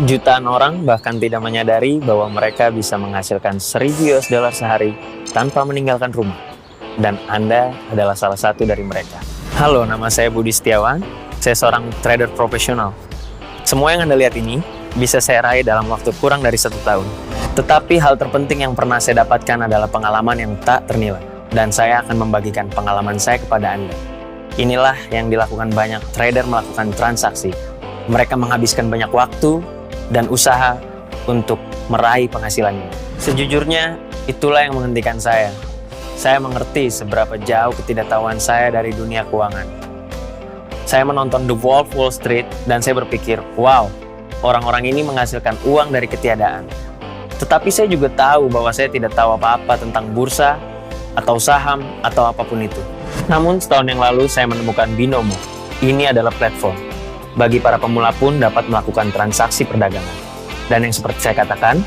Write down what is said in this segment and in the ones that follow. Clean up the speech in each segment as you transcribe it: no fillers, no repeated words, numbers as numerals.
Jutaan orang bahkan tidak menyadari bahwa mereka bisa menghasilkan 1000 US dollar sehari tanpa meninggalkan rumah. Dan Anda adalah salah satu dari mereka. Halo, nama saya Budi Setiawan. Saya seorang trader profesional. Semua yang Anda lihat ini bisa saya raih dalam waktu kurang dari 1 tahun. Tetapi hal terpenting yang pernah saya dapatkan adalah pengalaman yang tak ternilai. Dan saya akan membagikan pengalaman saya kepada Anda. Inilah yang dilakukan banyak trader melakukan transaksi. Mereka menghabiskan banyak waktu dan usaha untuk meraih penghasilannya. Sejujurnya, itulah yang menghentikan saya. Saya mengerti seberapa jauh ketidaktahuan saya dari dunia keuangan. Saya menonton The Wolf of Wall Street dan saya berpikir, wow, orang-orang ini menghasilkan uang dari ketiadaan. Tetapi saya juga tahu bahwa saya tidak tahu apa-apa tentang bursa, atau saham, atau apapun itu. Namun setahun yang lalu saya menemukan Binomo. Ini adalah platform bagi para pemula pun dapat melakukan transaksi perdagangan. Dan yang seperti saya katakan,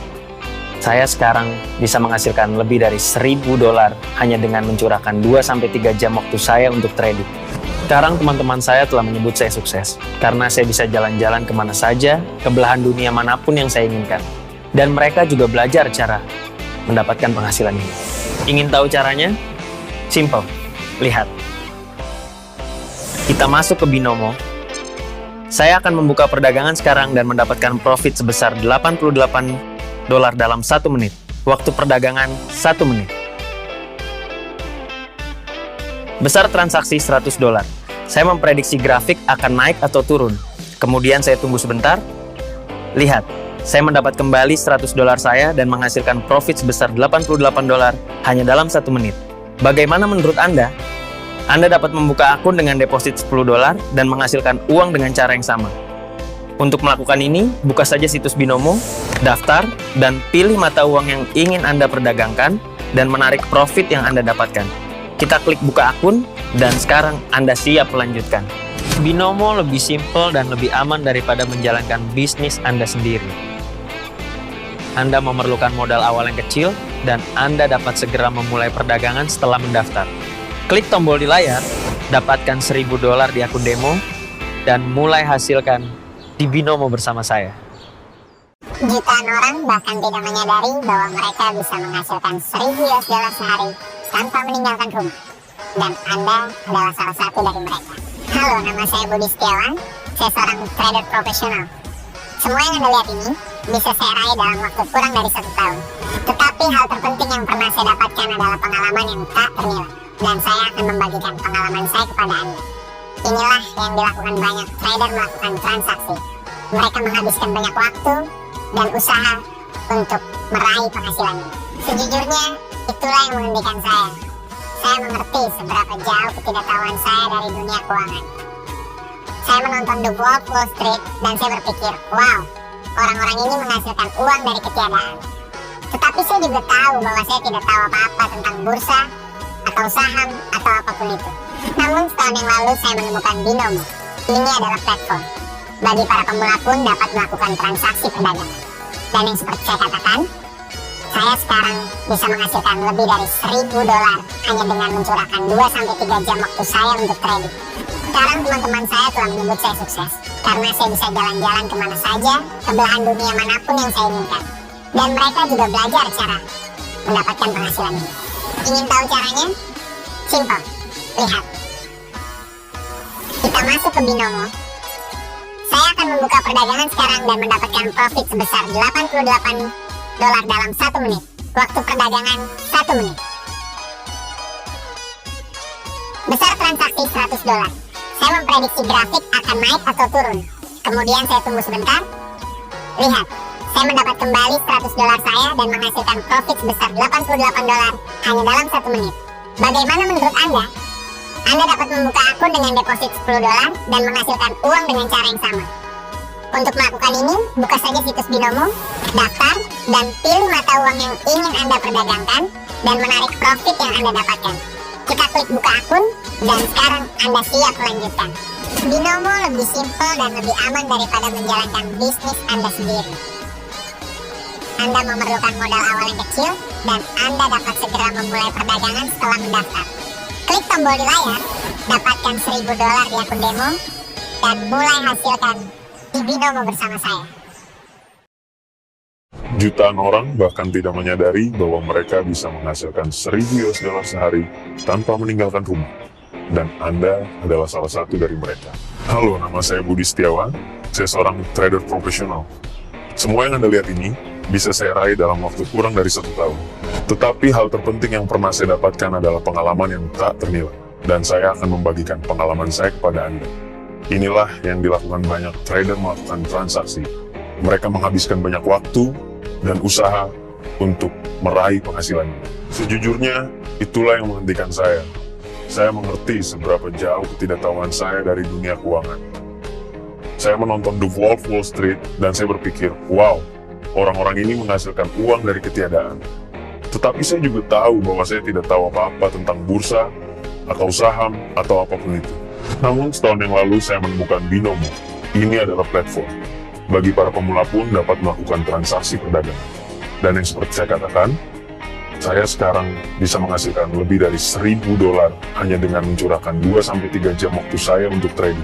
saya sekarang bisa menghasilkan lebih dari 1000 dolar hanya dengan mencurahkan 2-3 jam waktu saya untuk trading. Sekarang teman-teman saya telah menyebut saya sukses, karena saya bisa jalan-jalan kemana saja, ke belahan dunia manapun yang saya inginkan. Dan mereka juga belajar cara mendapatkan penghasilan ini. Ingin tahu caranya? Simple. Lihat. Kita masuk ke Binomo. Saya akan membuka perdagangan sekarang dan mendapatkan profit sebesar 88 dolar dalam 1 menit. Waktu perdagangan 1 menit. Besar transaksi 100 dolar. Saya memprediksi grafik akan naik atau turun. Kemudian saya tunggu sebentar. Lihat, saya mendapat kembali 100 dolar saya dan menghasilkan profit sebesar 88 dolar hanya dalam 1 menit. Bagaimana menurut Anda? Anda dapat membuka akun dengan deposit 10 dolar dan menghasilkan uang dengan cara yang sama. Untuk melakukan ini, buka saja situs Binomo, daftar, dan pilih mata uang yang ingin Anda perdagangkan dan menarik profit yang Anda dapatkan. Kita klik buka akun, dan sekarang Anda siap melanjutkan. Binomo lebih simpel dan lebih aman daripada menjalankan bisnis Anda sendiri. Anda memerlukan modal awal yang kecil, dan Anda dapat segera memulai perdagangan setelah mendaftar. Klik tombol di layar, dapatkan 1000 dolar di akun demo, dan mulai hasilkan di Binomo bersama saya. Jutaan orang bahkan tidak menyadari bahwa mereka bisa menghasilkan 1000 US dollar sehari tanpa meninggalkan rumah. Dan Anda adalah salah satu dari mereka. Halo, nama saya Budi Setiawan. Saya seorang trader profesional. Semua yang Anda lihat ini bisa saya raih dalam waktu kurang dari 1 tahun. Tetapi hal terpenting yang pernah saya dapatkan adalah pengalaman yang tak ternilai. Dan saya akan membagikan pengalaman saya kepada Anda. Inilah yang dilakukan banyak trader melakukan transaksi. Mereka menghabiskan banyak waktu dan usaha untuk meraih penghasilannya. Sejujurnya, itulah yang menghentikan saya. Saya mengerti seberapa jauh ketidaktahuan saya dari dunia keuangan. Saya menonton The Wolf of Wall Street dan saya berpikir, wow, orang-orang ini menghasilkan uang dari ketiadaan. Tetapi saya juga tahu bahwa saya tidak tahu apa-apa tentang bursa, atau saham, atau apapun itu. Namun setahun yang lalu saya menemukan Binomo. Ini adalah platform bagi para pemula pun dapat melakukan transaksi perdagangan. Dan yang seperti saya katakan, saya sekarang bisa menghasilkan lebih dari 1000 dolar hanya dengan mencurahkan 2-3 jam waktu saya untuk trading. Sekarang teman-teman saya telah menyebut saya sukses, karena saya bisa jalan-jalan kemana saja, ke belahan dunia manapun yang saya inginkan. Dan mereka juga belajar cara mendapatkan penghasilan ini. Ingin tahu caranya? Simple. Lihat. Kita masuk ke Binomo. Saya akan membuka perdagangan sekarang dan mendapatkan profit sebesar 88 dolar dalam 1 menit. Waktu perdagangan 1 menit. Besar transaksi 100 dolar. Saya memprediksi grafik akan naik atau turun. Kemudian saya tunggu sebentar. Lihat. Saya mendapat kembali 100 dolar saya dan menghasilkan profit sebesar 88 dolar hanya dalam 1 menit. Bagaimana menurut Anda? Anda dapat membuka akun dengan deposit 10 dolar dan menghasilkan uang dengan cara yang sama. Untuk melakukan ini, buka saja situs Binomo, daftar, dan pilih mata uang yang ingin Anda perdagangkan dan menarik profit yang Anda dapatkan. Kita klik buka akun, dan sekarang Anda siap melanjutkan. Binomo lebih simpel dan lebih aman daripada menjalankan bisnis Anda sendiri. Anda memerlukan modal awal yang kecil, dan Anda dapat segera memulai perdagangan setelah mendaftar. Klik tombol di layar, dapatkan 1000 dolar di akun demo, dan mulai hasilkan di Binomo bersama saya. Jutaan orang bahkan tidak menyadari bahwa mereka bisa menghasilkan $1.000 sehari tanpa meninggalkan rumah. Dan Anda adalah salah satu dari mereka. Halo, nama saya Budi Setiawan. Saya seorang trader profesional. Semua yang Anda lihat ini bisa saya raih dalam waktu kurang dari 1 tahun. Tetapi hal terpenting yang pernah saya dapatkan adalah pengalaman yang tak ternilai. Dan saya akan membagikan pengalaman saya kepada Anda. Inilah yang dilakukan banyak trader melakukan transaksi. Mereka menghabiskan banyak waktu dan usaha untuk meraih penghasilan. Sejujurnya, itulah yang menghentikan saya. Saya mengerti seberapa jauh ketidaktahuan saya dari dunia keuangan. Saya menonton The Wolf of Wall Street dan saya berpikir, wow, orang-orang ini menghasilkan uang dari ketiadaan. Tetapi saya juga tahu bahwa saya tidak tahu apa-apa tentang bursa, atau saham, atau apapun itu. Namun setahun yang lalu saya menemukan Binomo. Ini adalah platform bagi para pemula pun dapat melakukan transaksi perdagangan. Dan yang seperti saya katakan, saya sekarang bisa menghasilkan lebih dari $1.000 hanya dengan mencurahkan 2-3 jam waktu saya untuk trading.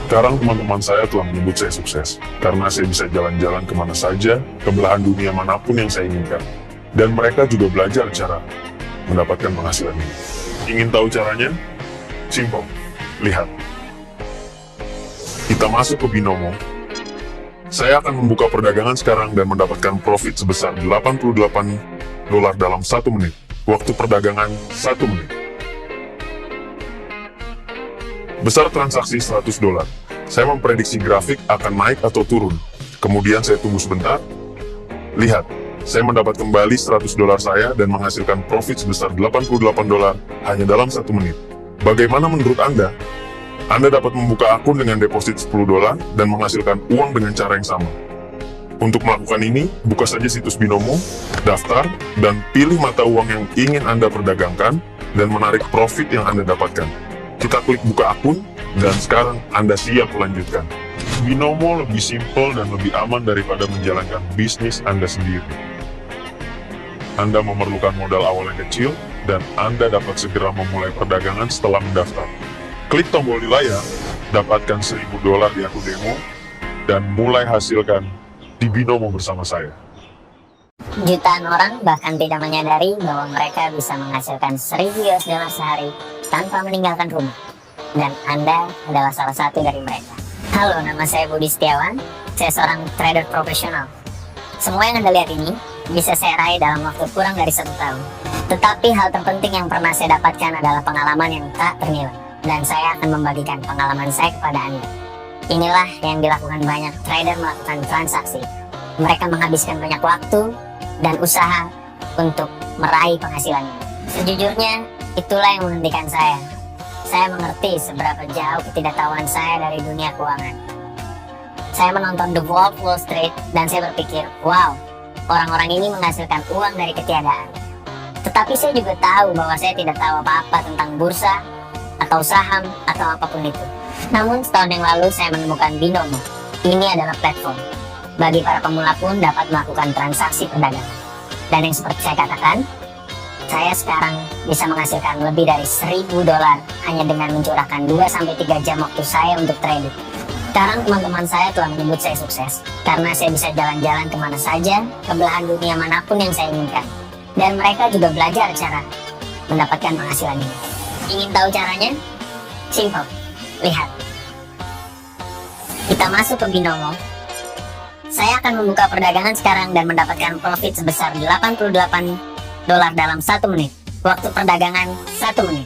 Sekarang teman-teman saya telah menyebut saya sukses, karena saya bisa jalan-jalan kemana saja, ke belahan dunia manapun yang saya inginkan. Dan mereka juga belajar cara mendapatkan penghasilan ini. Ingin tahu caranya? Simple. Lihat. Kita masuk ke Binomo. Saya akan membuka perdagangan sekarang dan mendapatkan profit sebesar $88 dalam 1 menit. Waktu perdagangan 1 menit. Besar transaksi $100. Saya memprediksi grafik akan naik atau turun. Kemudian saya tunggu sebentar. Lihat, saya mendapat kembali $100 saya dan menghasilkan profit sebesar $88 hanya dalam 1 menit. Bagaimana menurut Anda? Anda dapat membuka akun dengan deposit $10 dan menghasilkan uang dengan cara yang sama. Untuk melakukan ini, buka saja situs Binomo, daftar, dan pilih mata uang yang ingin Anda perdagangkan dan menarik profit yang Anda dapatkan. Kita klik buka akun, dan sekarang Anda siap melanjutkan. Binomo lebih simpel dan lebih aman daripada menjalankan bisnis Anda sendiri. Anda memerlukan modal awal yang kecil, dan Anda dapat segera memulai perdagangan setelah mendaftar. Klik tombol di layar, dapatkan $1.000 di akun demo, dan mulai hasilkan di Binomo bersama saya. Jutaan orang bahkan tidak menyadari bahwa mereka bisa menghasilkan $1.000 sehari tanpa meninggalkan rumah. Dan Anda adalah salah satu dari mereka. Halo, nama saya Budi Setiawan. Saya seorang trader profesional. Semua yang Anda lihat ini bisa saya raih dalam waktu kurang dari 1 tahun. Tetapi hal terpenting yang pernah saya dapatkan adalah pengalaman yang tak ternilai. Dan saya akan membagikan pengalaman saya kepada Anda. Inilah yang dilakukan banyak trader melakukan transaksi. Mereka menghabiskan banyak waktu dan usaha untuk meraih penghasilan. Sejujurnya, itulah yang menghentikan saya. Saya mengerti seberapa jauh ketidaktahuan saya dari dunia keuangan. Saya menonton The Wolf of Wall Street dan saya berpikir, wow, orang-orang ini menghasilkan uang dari ketiadaan. Tetapi saya juga tahu bahwa saya tidak tahu apa-apa tentang bursa, atau saham, atau apapun itu. Namun setahun yang lalu saya menemukan Binomo. Ini adalah platform bagi para pemula pun dapat melakukan transaksi perdagangan. Dan yang seperti saya katakan, saya sekarang bisa menghasilkan lebih dari $1.000 hanya dengan mencurahkan 2-3 jam waktu saya untuk trading. Sekarang teman-teman saya telah menyebut saya sukses, karena saya bisa jalan-jalan kemana saja, ke belahan dunia manapun yang saya inginkan. Dan mereka juga belajar cara mendapatkan penghasilan ini. Ingin tahu caranya? Simple. Lihat. Kita masuk ke Binomo. Saya akan membuka perdagangan sekarang dan mendapatkan profit sebesar $88 dalam 1 menit. Waktu perdagangan 1 menit.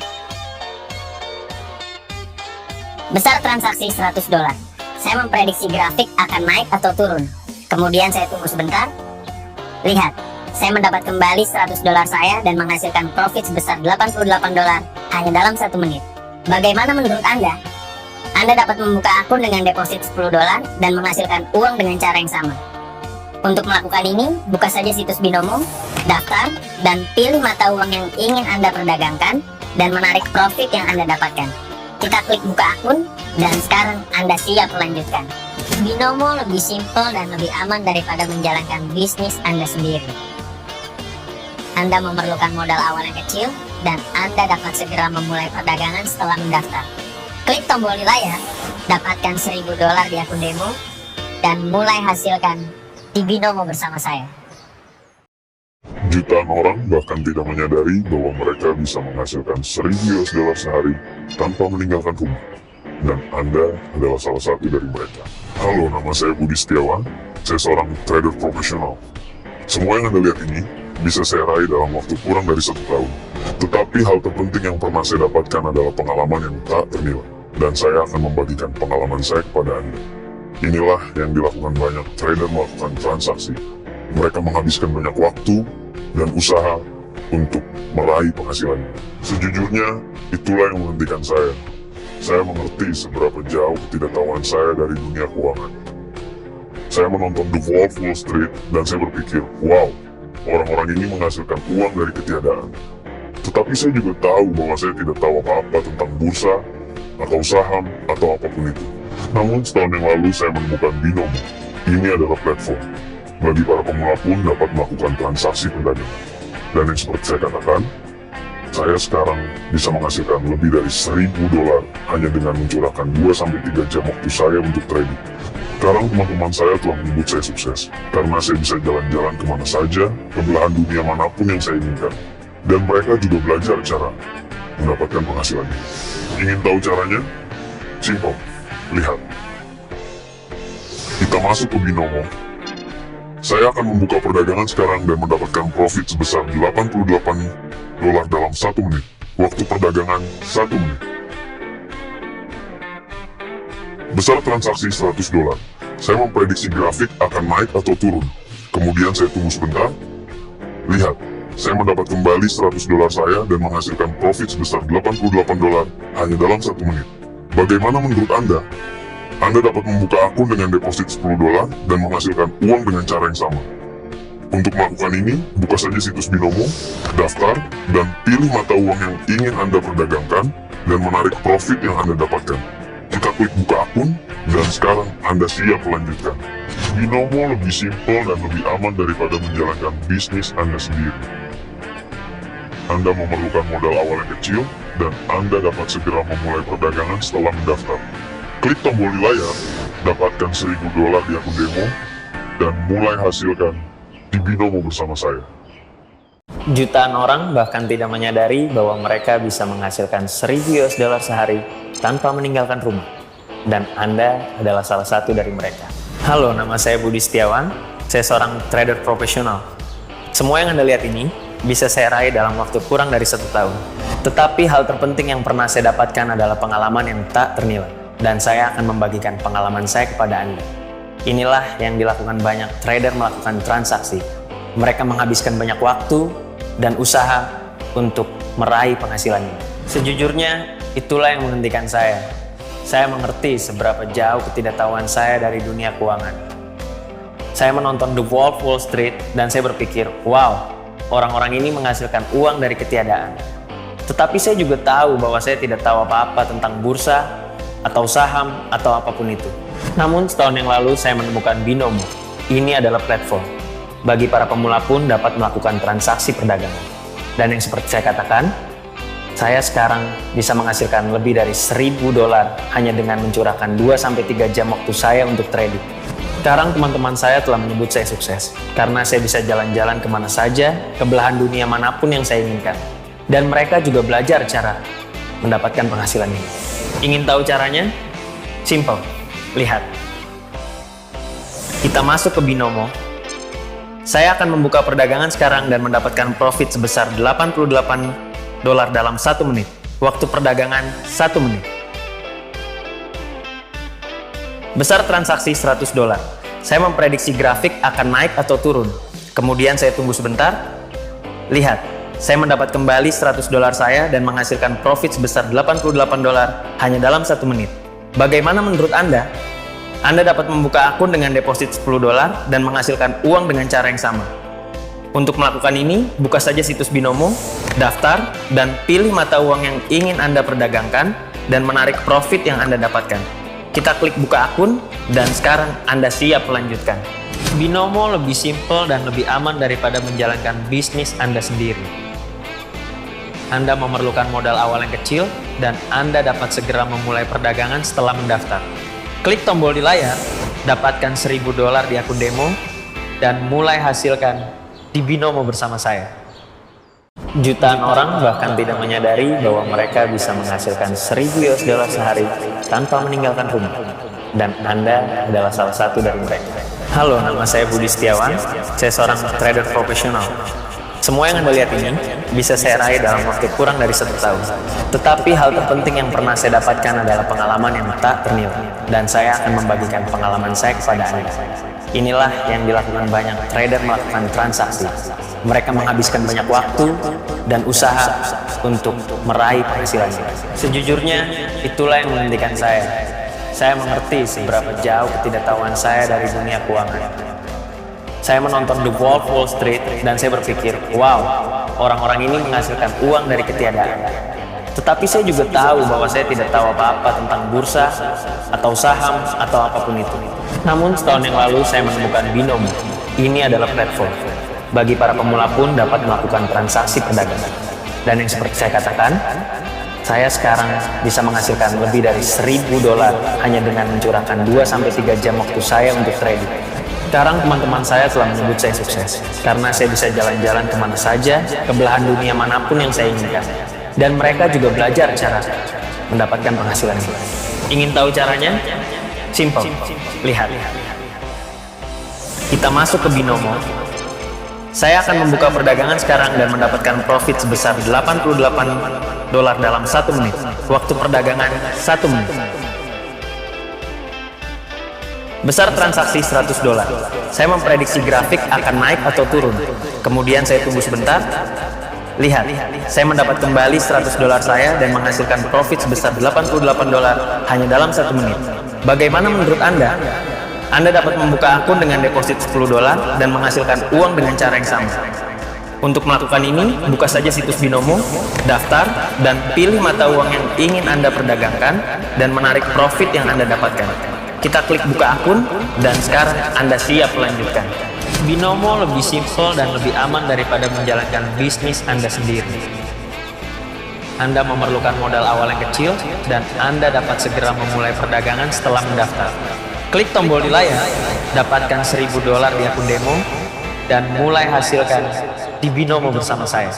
Besar transaksi $100. Saya memprediksi grafik akan naik atau turun. Kemudian saya tunggu sebentar. Lihat, saya mendapat kembali $100 saya dan menghasilkan profit sebesar $88 hanya dalam 1 menit. Bagaimana menurut Anda? Anda dapat membuka akun dengan deposit $10 dan menghasilkan uang dengan cara yang sama. Untuk melakukan ini, buka saja situs Binomo, daftar, dan pilih mata uang yang ingin Anda perdagangkan dan menarik profit yang Anda dapatkan. Kita klik buka akun, dan sekarang Anda siap melanjutkan. Binomo lebih simpel dan lebih aman daripada menjalankan bisnis Anda sendiri. Anda memerlukan modal awal yang kecil, dan Anda dapat segera memulai perdagangan setelah mendaftar. Klik tombol di layar, dapatkan $1.000 di akun demo, dan mulai hasilkan di Binomo bersama saya. Jutaan orang bahkan tidak menyadari bahwa mereka bisa menghasilkan $1.000 sehari tanpa meninggalkan rumah. Dan Anda adalah salah satu dari mereka. Halo, nama saya Budi Setiawan. Saya seorang trader profesional. Semua yang Anda lihat ini bisa saya raih dalam waktu kurang dari 1 tahun. Tetapi hal terpenting yang pernah saya dapatkan adalah pengalaman yang tak ternilai. Dan saya akan membagikan pengalaman saya kepada Anda. Inilah yang dilakukan banyak trader melakukan transaksi. Mereka menghabiskan banyak waktu dan usaha untuk meraih penghasilannya. Sejujurnya, itulah yang menghentikan saya. Saya mengerti seberapa jauh ketidaktahuan saya dari dunia keuangan. Saya menonton The Wolf of Wall Street dan saya berpikir, wow, orang-orang ini menghasilkan uang dari ketiadaan. Tetapi saya juga tahu bahwa saya tidak tahu apa-apa tentang bursa, atau saham, atau apapun itu. Namun setahun yang lalu saya menemukan Binomo. Ini adalah platform bagi para pemula pun dapat melakukan transaksi perdagangan. Dan yang seperti saya katakan, saya sekarang bisa menghasilkan lebih dari $1.000 hanya dengan mencurahkan 2-3 jam waktu saya untuk trading. Sekarang teman-teman saya telah menyebut saya sukses, karena saya bisa jalan-jalan kemana saja, ke belahan dunia manapun yang saya inginkan. Dan mereka juga belajar cara mendapatkan penghasilannya. Ingin tahu caranya? Simple. Lihat. Kita masuk ke Binomo. Saya akan membuka perdagangan sekarang dan mendapatkan profit sebesar $88 dalam 1 menit. Waktu perdagangan 1 menit. Besar transaksi $100. Saya memprediksi grafik akan naik atau turun. Kemudian saya tunggu sebentar. Lihat, saya mendapat kembali $100 saya dan menghasilkan profit sebesar $88 hanya dalam 1 menit. Bagaimana menurut Anda? Anda dapat membuka akun dengan deposit $10 dan menghasilkan uang dengan cara yang sama. Untuk melakukan ini, buka saja situs Binomo, daftar, dan pilih mata uang yang ingin Anda perdagangkan dan menarik profit yang Anda dapatkan. Kita klik buka akun, dan sekarang Anda siap melanjutkan. Binomo lebih simpel dan lebih aman daripada menjalankan bisnis Anda sendiri. Anda memerlukan modal awal yang kecil, dan Anda dapat segera memulai perdagangan setelah mendaftar. Klik tombol di layar, dapatkan $1.000 di akun demo, dan mulai hasilkan di Binomo bersama saya. Jutaan orang bahkan tidak menyadari bahwa mereka bisa menghasilkan $1.000 sehari tanpa meninggalkan rumah. Dan Anda adalah salah satu dari mereka. Halo, nama saya Budi Setiawan. Saya seorang trader profesional. Semua yang Anda lihat ini bisa saya raih dalam waktu kurang dari 1 tahun. Tetapi hal terpenting yang pernah saya dapatkan adalah pengalaman yang tak ternilai. Dan saya akan membagikan pengalaman saya kepada Anda. Inilah yang dilakukan banyak trader melakukan transaksi. Mereka menghabiskan banyak waktu dan usaha untuk meraih penghasilannya. Sejujurnya, itulah yang menghentikan saya. Saya mengerti seberapa jauh ketidaktahuan saya dari dunia keuangan. Saya menonton The Wolf of Wall Street dan saya berpikir, wow, orang-orang ini menghasilkan uang dari ketiadaan. Tetapi saya juga tahu bahwa saya tidak tahu apa-apa tentang bursa, atau saham, atau apapun itu. Namun setahun yang lalu saya menemukan Binomo. Ini adalah platform. Bagi para pemula pun dapat melakukan transaksi perdagangan. Dan yang seperti saya katakan, saya sekarang bisa menghasilkan lebih dari $1.000 hanya dengan mencurahkan 2-3 jam waktu saya untuk trading. Sekarang teman-teman saya telah menyebut saya sukses, karena saya bisa jalan-jalan kemana saja, ke belahan dunia manapun yang saya inginkan. Dan mereka juga belajar cara mendapatkan penghasilan ini. Ingin tahu caranya? Simple. Lihat. Kita masuk ke Binomo. Saya akan membuka perdagangan sekarang dan mendapatkan profit sebesar $88 dalam 1 menit. Waktu perdagangan 1 menit. Besar transaksi $100. Saya memprediksi grafik akan naik atau turun. Kemudian saya tunggu sebentar. Lihat, saya mendapat kembali $100 saya dan menghasilkan profit sebesar $88 hanya dalam 1 menit. Bagaimana menurut Anda? Anda dapat membuka akun dengan deposit $10 dan menghasilkan uang dengan cara yang sama. Untuk melakukan ini, buka saja situs Binomo, daftar, dan pilih mata uang yang ingin Anda perdagangkan dan menarik profit yang Anda dapatkan. Kita klik buka akun, dan sekarang Anda siap melanjutkan. Binomo lebih simpel dan lebih aman daripada menjalankan bisnis Anda sendiri. Anda memerlukan modal awal yang kecil, dan Anda dapat segera memulai perdagangan setelah mendaftar. Klik tombol di layar, dapatkan $1.000 di akun demo, dan mulai hasilkan di Binomo bersama saya. Jutaan orang bahkan tidak menyadari bahwa mereka bisa menghasilkan 1.000 US dollar sehari tanpa meninggalkan rumah. Dan Anda adalah salah satu dari mereka. Halo, nama saya Budi Setiawan. Saya seorang trader profesional. Semua yang Anda lihat ini bisa saya raih dalam waktu kurang dari 1 tahun. Tetapi hal terpenting yang pernah saya dapatkan adalah pengalaman yang tak ternilai. Dan saya akan membagikan pengalaman saya kepada Anda. Inilah yang dilakukan banyak trader melakukan transaksi. Mereka menghabiskan banyak waktu dan usaha untuk meraih penghasilan. Sejujurnya, itulah yang menghentikan saya. Saya mengerti seberapa jauh ketidaktahuan saya dari dunia keuangan. Saya menonton The Wolf of Wall Street dan saya berpikir, wow, orang-orang ini menghasilkan uang dari ketiadaan. Tetapi saya juga tahu bahwa saya tidak tahu apa-apa tentang bursa, atau saham, atau apapun itu. Namun setahun yang lalu saya menemukan Binomo. Ini adalah platform bagi para pemula pun dapat melakukan transaksi perdagangan. Dan yang seperti saya katakan, saya sekarang bisa menghasilkan lebih dari 1.000 dolar hanya dengan mencurahkan 2-3 jam waktu saya untuk trading. Sekarang teman-teman saya telah menyebut saya sukses karena saya bisa jalan-jalan kemana saja, ke belahan dunia manapun yang saya inginkan. Dan mereka juga belajar cara mendapatkan penghasilan ini. Ingin tahu caranya? Simple. Lihat. Kita masuk ke Binomo. Saya akan membuka perdagangan sekarang dan mendapatkan profit sebesar 88 dolar dalam 1 menit. Waktu perdagangan 1 menit. Besar transaksi 100 dolar. Saya memprediksi grafik akan naik atau turun. Kemudian saya tunggu sebentar. Lihat, saya mendapat kembali 100 dolar saya dan menghasilkan profit sebesar 88 dolar hanya dalam 1 menit. Bagaimana menurut Anda? Anda dapat membuka akun dengan deposit 10 dolar dan menghasilkan uang dengan cara yang sama. Untuk melakukan ini, buka saja situs Binomo, daftar, dan pilih mata uang yang ingin Anda perdagangkan dan menarik profit yang Anda dapatkan. Kita klik buka akun, dan sekarang Anda siap melanjutkan. Binomo lebih simpel dan lebih aman daripada menjalankan bisnis Anda sendiri. Anda memerlukan modal awal yang kecil, dan Anda dapat segera memulai perdagangan setelah mendaftar. Klik tombol di layar, dapatkan 1.000 dolar di akun demo, dan mulai hasilkan di Binomo bersama saya.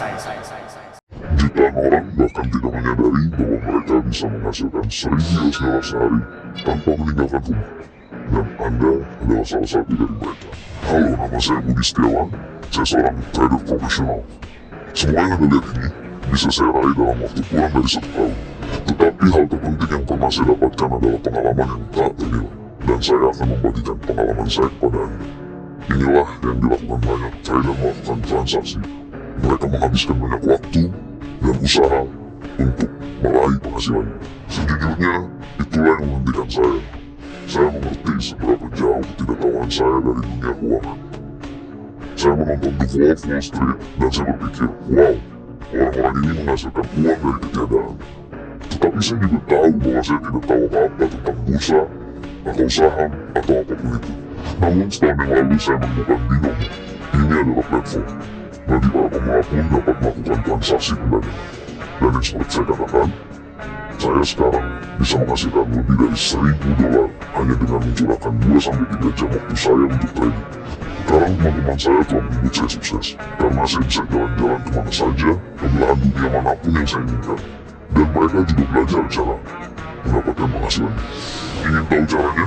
Jutaan orang bahkan tidak menyadari bahwa mereka bisa menghasilkan 1.000 US dollar sehari tanpa meninggalkan rumah. Dan Anda adalah salah satu dari mereka. Halo, nama saya Budi Setiawan. Saya seorang trader profesional. Semua yang Anda lihat ini bisa saya raih dalam waktu kurang dari 1 tahun. Tetapi hal terpenting yang pernah saya dapatkan adalah pengalaman yang tak ternilai. Dan saya akan membagikan pengalaman saya kepada Anda. Inilah yang dilakukan banyak trader melakukan transaksi. Mereka menghabiskan banyak waktu dan usaha untuk meraih penghasilan. Sejujurnya, itulah yang menghentikan saya. Saya mengerti seberapa jauh ketidaktahuan saya dari dunia keuangan. Saya menonton The Wolf of Wall Street dan saya berpikir, wow, orang-orang ini menghasilkan uang dari ketiadaan. Tetapi saya juga tahu bahwa saya tidak tahu apa-apa tentang bursa, atau saham, atau apapun itu. Namun setahun yang lalu saya menemukan Binomo. Ini adalah platform bagi para pemula pun dapat melakukan transaksi perdagangan. Dan yang seperti saya katakan, saya sekarang bisa menghasilkan lebih dari 1.000 dolar hanya dengan mencurahkan 2-3 jam waktu saya untuk trading. Sekarang teman-teman saya telah menyebut saya sukses karena saya bisa jalan-jalan kemana saja, ke belahan dunia manapun yang saya inginkan. Dan mereka juga belajar cara mendapatkan penghasilan. Ingin tahu caranya?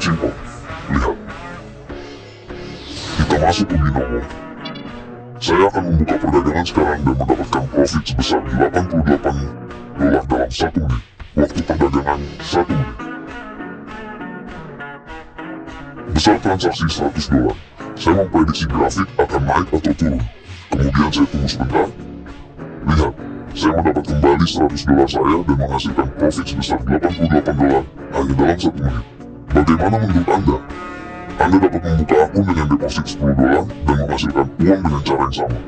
Simple. Lihat. Kita masuk ke Binomo. Saya akan membuka perdagangan sekarang dan mendapatkan profit sebesar 88 dolar dalam 1 menit. Waktu perdagangan 1 menit. Besar transaksi 100 dolar. Saya memprediksi grafik akan naik atau turun. Kemudian saya tunggu sebentar. Lihat, saya mendapat kembali 100 dolar saya dan menghasilkan profit sebesar 88 dolar hanya dalam 1 menit. Bagaimana menurut Anda? Anda dapat membuka akun dengan deposit 10 dolar dan menghasilkan uang dengan cara yang sama.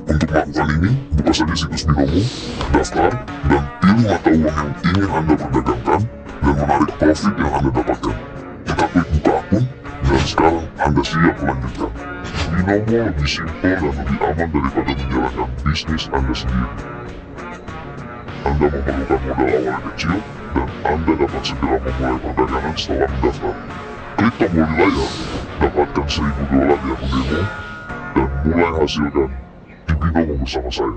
Untuk melakukan ini, buka saja situs Binomo, daftar, dan pilih mata uang yang ingin Anda perdagangkan dan menarik profit yang Anda dapatkan. Kita klik buka akun, dan sekarang Anda siap melanjutkan. Binomo lebih simpel dan lebih aman daripada menjalankan bisnis Anda sendiri. Anda memerlukan modal awal yang kecil, dan Anda dapat segera memulai perdagangan setelah mendaftar. Klik tombol di layar, dapatkan 1.000 dolar di akun demo, dan mulai hasilkan di Binomo bersama saya.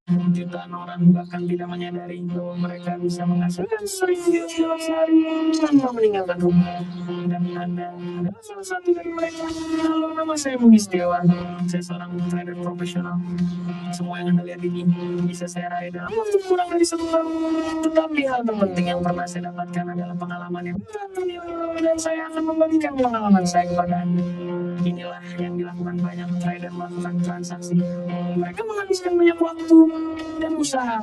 Jutaan orang bahkan tidak menyadari bahwa mereka bisa menghasilkan $1.000 dalam sehari tanpa meninggalkan rumah. Dan Anda adalah salah satu dari mereka. Halo, nama saya Budi Setiawan. Saya seorang trader profesional. Semua yang Anda lihat ini bisa saya raih dalam waktu kurang dari 1 tahun. Tetapi hal terpenting yang pernah saya dapatkan adalah pengalaman yang tak ternilai. Dan saya akan membagikan pengalaman saya kepada Anda. Inilah yang dilakukan banyak trader melakukan transaksi. Mereka menghabiskan banyak waktu dan usaha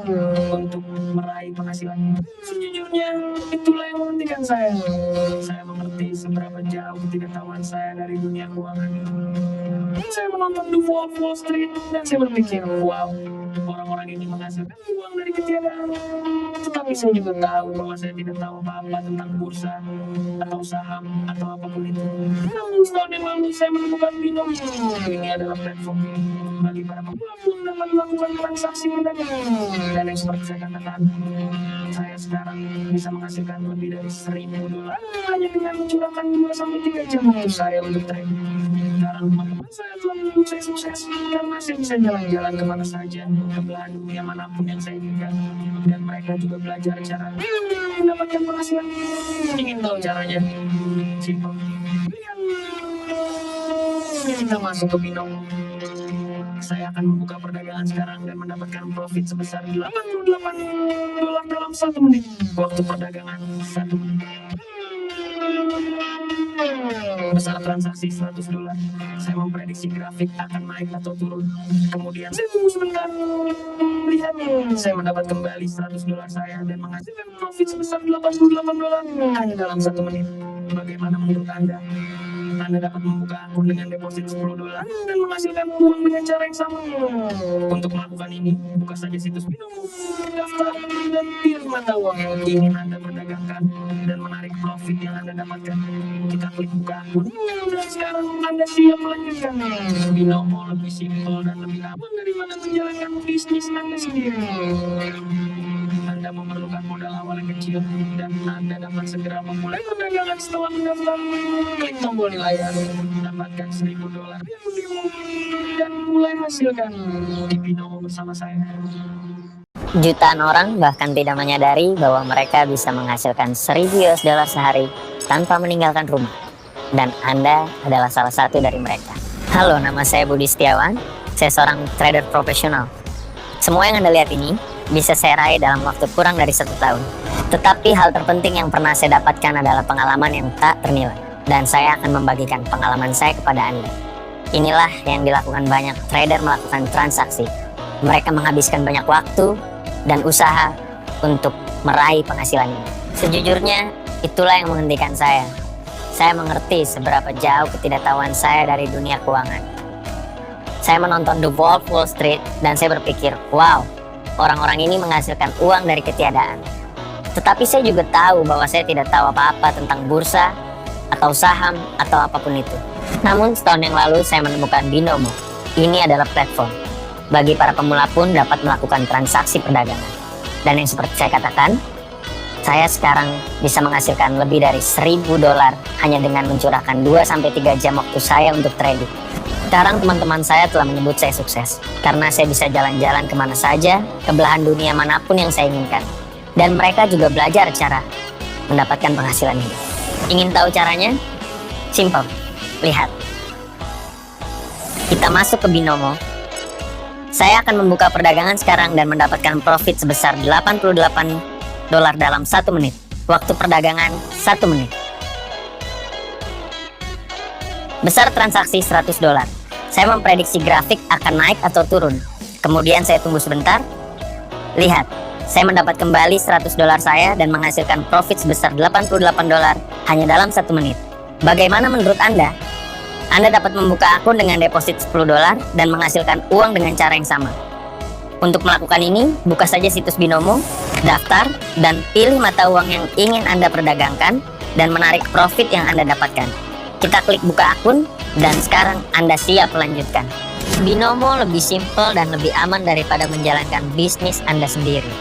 untuk meraih penghasilan. Sejujurnya, itulah yang menghentikan saya. Saya mengerti seberapa jauh ketidaktahuan saya dari dunia keuangan. Saya menonton The Wolf of Wall Street dan saya berpikir, wow, orang-orang ini menghasilkan uang dari ketiadaan. Tetapi saya juga tahu bahwa saya tidak tahu apa-apa tentang bursa atau saham atau apapun itu. Namun setahun yang lalu saya menemukan Binomo. Ini adalah platform bagi para pemula pun dapat melakukan transaksi perdagangan. Dan yang seperti saya katakan, saya sekarang bisa menghasilkan lebih dari $1.000 hanya dengan mencurahkan 2-3 jam waktu saya untuk trading. Sekarang teman-teman saya telah menunggu saya sukses karena saya bisa jalan-jalan kemana saja, ke belahan dunia manapun yang saya inginkan. Dan mereka juga belajar cara mendapatkan penghasilan. Ingin tahu caranya? Simple. Kita masuk ke Binomo. Saya akan membuka perdagangan sekarang dan mendapatkan profit sebesar $88 dalam 1 menit. Waktu perdagangan 1 menit. Besar transaksi $100. Saya memprediksi grafik akan naik atau turun. Kemudian saya tunggu sebentar. Lihat, saya mendapat kembali $100 saya dan menghasilkan profit sebesar $88 hanya dalam 1 menit. Bagaimana menurut Anda? Anda dapat membuka akun dengan deposit $10 dan menghasilkan uang dengan cara yang sama. Untuk melakukan ini, buka saja situs Binomo, daftar, dan pilih mata uang yang ingin Anda perdagangkan dan menarik profit yang Anda dapatkan. Kita klik buka akun, dan sekarang Anda siap melanjutkan. Binomo lebih simpel dan lebih aman daripada menjalankan bisnis Anda sendiri. Anda memerlukan modal awal yang kecil dan Anda dapat segera memulai perdagangan setelah mendaftar. Klik tombol di layar, dapatkan $1.000 di akun Binomo dan mulai hasilkan di Binomo bersama saya. Jutaan orang bahkan tidak menyadari bahwa mereka bisa menghasilkan $1.000 sehari tanpa meninggalkan rumah. Dan Anda adalah salah satu dari mereka. Halo, nama saya Budi Setiawan. Saya seorang trader profesional. Semua yang Anda lihat ini bisa saya raih dalam waktu kurang dari 1 tahun. Tetapi hal terpenting yang pernah saya dapatkan adalah pengalaman yang tak ternilai. Dan saya akan membagikan pengalaman saya kepada Anda. Inilah yang dilakukan banyak trader melakukan transaksi. Mereka menghabiskan banyak waktu dan usaha untuk meraih penghasilan ini. Sejujurnya, itulah yang menghentikan saya. Saya mengerti seberapa jauh ketidaktahuan saya dari dunia keuangan. Saya menonton The Wolf of Wall Street dan saya berpikir, wow, orang-orang ini menghasilkan uang dari ketiadaan. Tetapi saya juga tahu bahwa saya tidak tahu apa-apa tentang bursa atau saham atau apapun itu. Namun setahun yang lalu saya menemukan Binomo. Ini adalah platform bagi para pemula pun dapat melakukan transaksi perdagangan. Dan yang seperti saya katakan, saya sekarang bisa menghasilkan lebih dari $1.000 hanya dengan mencurahkan 2-3 jam waktu saya untuk trading. Sekarang teman-teman saya telah menyebut saya sukses karena saya bisa jalan-jalan kemana saja, ke belahan dunia manapun yang saya inginkan. Dan mereka juga belajar cara mendapatkan penghasilan ini. Ingin tahu caranya? Simple. Lihat. Kita masuk ke Binomo. Saya akan membuka perdagangan sekarang dan mendapatkan profit sebesar $88 dalam 1 menit. Waktu perdagangan 1 menit. Besar transaksi $100. Saya memprediksi grafik akan naik atau turun. Kemudian saya tunggu sebentar. Lihat, saya mendapat kembali $100 saya dan menghasilkan profit sebesar $88 hanya dalam 1 menit. Bagaimana menurut Anda? Anda dapat membuka akun dengan deposit $10 dan menghasilkan uang dengan cara yang sama. Untuk melakukan ini, buka saja situs Binomo, daftar, dan pilih mata uang yang ingin Anda perdagangkan dan menarik profit yang Anda dapatkan. Kita klik buka akun, dan sekarang Anda siap melanjutkan. Binomo lebih simpel dan lebih aman daripada menjalankan bisnis Anda sendiri.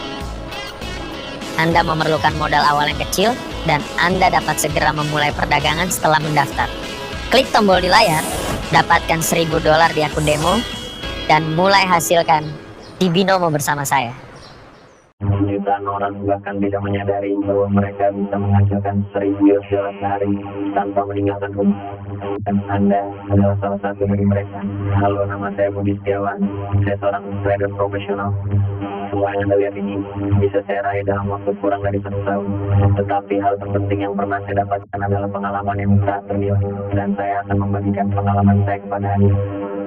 Anda memerlukan modal awal yang kecil, dan Anda dapat segera memulai perdagangan setelah mendaftar. Klik tombol di layar, dapatkan $1.000 di akun demo, dan mulai hasilkan di Binomo bersama saya. Jutaan orang bahkan tidak menyadari bahwa mereka bisa menghasilkan $1.000 sehari tanpa meninggalkan rumah. Dan Anda adalah salah satu dari mereka. Halo, nama saya Budi Setiawan. Saya seorang trader profesional. Semua yang Anda lihat ini bisa saya raih dalam waktu kurang dari 1 tahun. Tetapi hal terpenting yang pernah saya dapatkan adalah pengalaman yang tak ternilai. Dan saya akan membagikan pengalaman saya kepada Anda.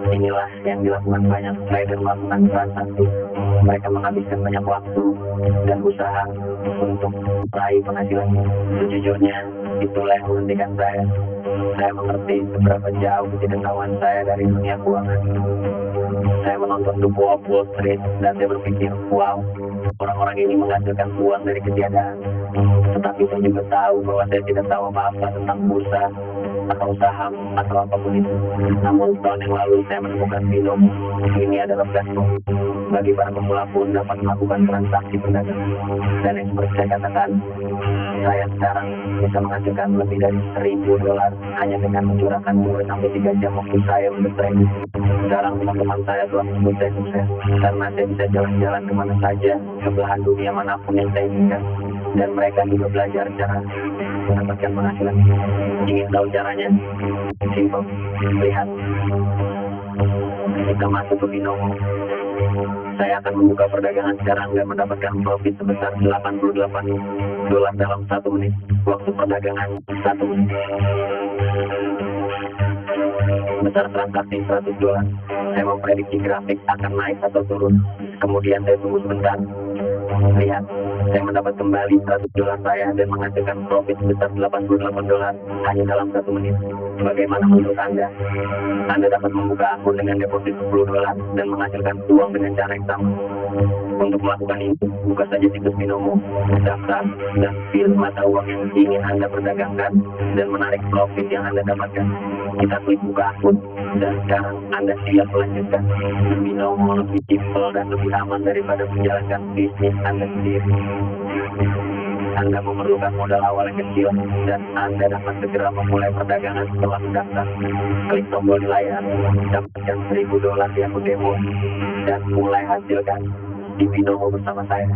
Inilah yang dilakukan banyak trader melakukan transaksi. Mereka menghabiskan banyak waktu dan usaha untuk meraih penghasilan. Sejujurnya, itulah yang menghentikan saya. Saya mengerti seberapa jauh ketidaktahuan saya dari dunia keuangan. Saya menonton The Wolf of Wall Street dan saya berpikir, wow, orang-orang ini menghasilkan uang dari ketiadaan. Tetapi saya juga tahu bahwa saya tidak tahu apa-apa tentang bursa atau saham atau apapun itu. Namun tahun yang lalu saya menemukan Binomo. Ini adalah platform bagi para pemula pun dapat melakukan transaksi perdagangan. Dan yang seperti saya katakan, saya sekarang bisa menghasilkan lebih dari $1.000 hanya dengan mencurahkan 2-3 jam waktu saya untuk trading. Sekarang teman-teman saya telah menyebut saya sukses karena saya bisa jalan-jalan kemana saja ke belahan dunia manapun yang saya inginkan. Dan mereka juga belajar cara mendapatkan penghasilan. Ingin tahu caranya? Simple. Lihat. Kita masuk ke Binomo. Saya akan membuka perdagangan sekarang dan mendapatkan profit sebesar $88 dalam 1 menit. Waktu perdagangan 1 menit. Besar transaksi $100. Saya memprediksi grafik akan naik atau turun. Kemudian saya tunggu sebentar. Lihat, saya mendapat kembali $100 saya dan menghasilkan profit sebesar $88 hanya dalam 1 menit. Bagaimana menurut Anda? Anda dapat membuka akun dengan deposit $10 dan menghasilkan uang dengan cara yang sama. Untuk melakukan itu, buka saja situs Binomo, daftar, dan pilih mata uang yang ingin Anda perdagangkan dan menarik profit yang Anda dapatkan. Kita klik buka akun, dan sekarang Anda siap melanjutkan. Binomo lebih simpel dan lebih aman daripada menjalankan bisnis Anda sendiri. Anda memerlukan modal awal yang kecil, dan Anda dapat segera memulai perdagangan setelah mendaftar. Klik tombol di layar, dapatkan $1.000 di akun demo, dan mulai hasilkan di Binomo bersama saya.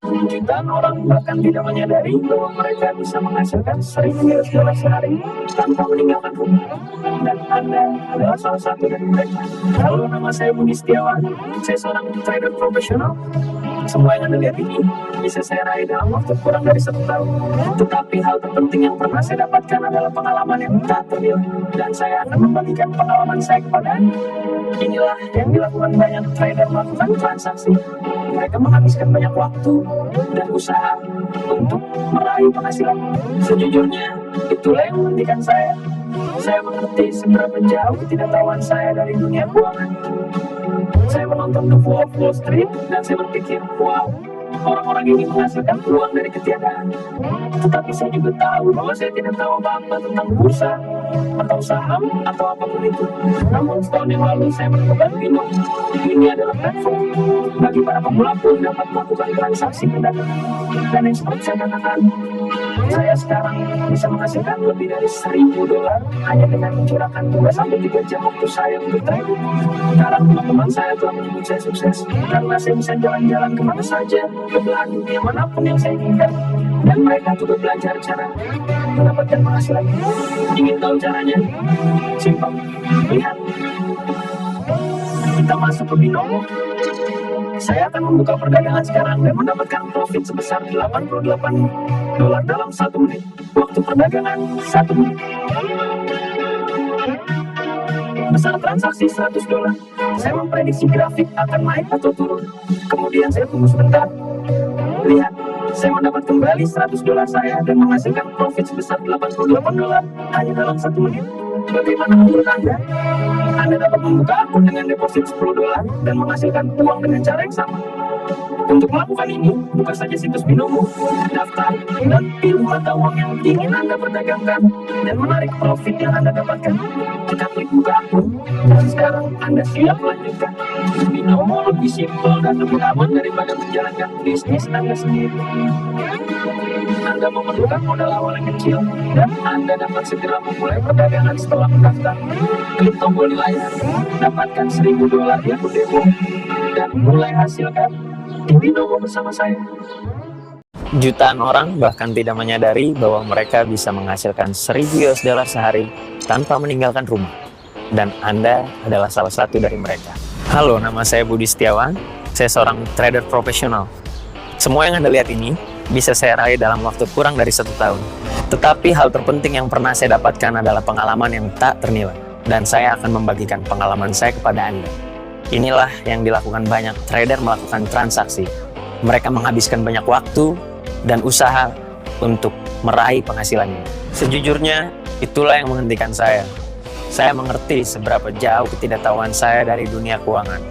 Jutaan orang bahkan tidak menyadari bahwa mereka bisa menghasilkan $1.000 sehari tanpa meninggalkan rumah. Dan Anda adalah salah satu dari mereka. Halo, nama saya Budi Setiawan. Saya seorang trader profesional. Semua yang Anda lihat ini bisa saya raih dalam waktu kurang dari 1 tahun. Tetapi hal terpenting yang pernah saya dapatkan adalah pengalaman yang tak ternilai. Dan saya akan membagikan pengalaman saya kepada Anda. Inilah yang dilakukan banyak trader melakukan transaksi. Mereka menghabiskan banyak waktu dan usaha untuk meraih penghasilan. Sejujurnya, itulah yang menghentikan saya. Saya mengerti seberapa jauh ketidaktahuan saya dari dunia keuangan. Saya menonton The Wolf of Wall Street dan saya berpikir, wow, orang-orang ini menghasilkan uang dari ketiadaan. Tetapi saya juga tahu bahwa saya tidak tahu apa-apa tentang bursa atau saham atau apapun itu. Namun setahun yang lalu saya menemukan Binomo. Ini adalah platform bagi para pemula pun dapat melakukan transaksi perdagangan. Dan yang seperti saya katakan, saya sekarang bisa menghasilkan lebih dari $1.000 hanya dengan mencurahkan 2-3 jam waktu saya untuk trading. Sekarang teman-teman saya telah menyebut saya sukses karena saya bisa jalan-jalan kemana saja ke belahan dunia manapun yang saya inginkan. Dan mereka juga belajar cara mendapatkan penghasilan. Ingin tahu caranya? Simpel. Lihat. Kita masuk ke Binomo. Saya akan membuka perdagangan sekarang dan mendapatkan profit sebesar $88 dalam 1 menit. Waktu perdagangan 1 menit. Besar transaksi $100. Saya memprediksi grafik akan naik atau turun. Kemudian saya tunggu sebentar. Lihat, saya mendapat kembali $100 saya dan menghasilkan profit sebesar $88 hanya dalam 1 menit. Bagaimana menurut Anda? Anda dapat membuka akun dengan deposit $10 dan menghasilkan uang dengan cara yang sama. Untuk melakukan ini, buka saja situs Binomo, daftar, dan pilih mata uang yang ingin Anda perdagangkan dan menarik profit yang Anda dapatkan. Kita klik buka akun, dan sekarang Anda siap melanjutkan. Binomo lebih simpel dan lebih aman daripada menjalankan bisnis Anda sendiri. Anda memerlukan modal awal yang kecil, dan Anda dapat segera memulai perdagangan setelah mendaftar. Klik tombol di layar, dapatkan $1.000 di akun demo, dan mulai hasilkan di Binomo bersama saya. Jutaan orang bahkan tidak menyadari bahwa mereka bisa menghasilkan $1.000 sehari tanpa meninggalkan rumah. Dan Anda adalah salah satu dari mereka. Halo, nama saya Budi Setiawan. Saya seorang trader profesional. Semua yang Anda lihat ini bisa saya raih dalam waktu kurang dari 1 tahun. Tetapi hal terpenting yang pernah saya dapatkan adalah pengalaman yang tak ternilai. Dan saya akan membagikan pengalaman saya kepada Anda. Inilah yang dilakukan banyak trader melakukan transaksi. Mereka menghabiskan banyak waktu dan usaha untuk meraih penghasilannya. Sejujurnya, itulah yang menghentikan saya. Saya mengerti seberapa jauh ketidaktahuan saya dari dunia keuangan.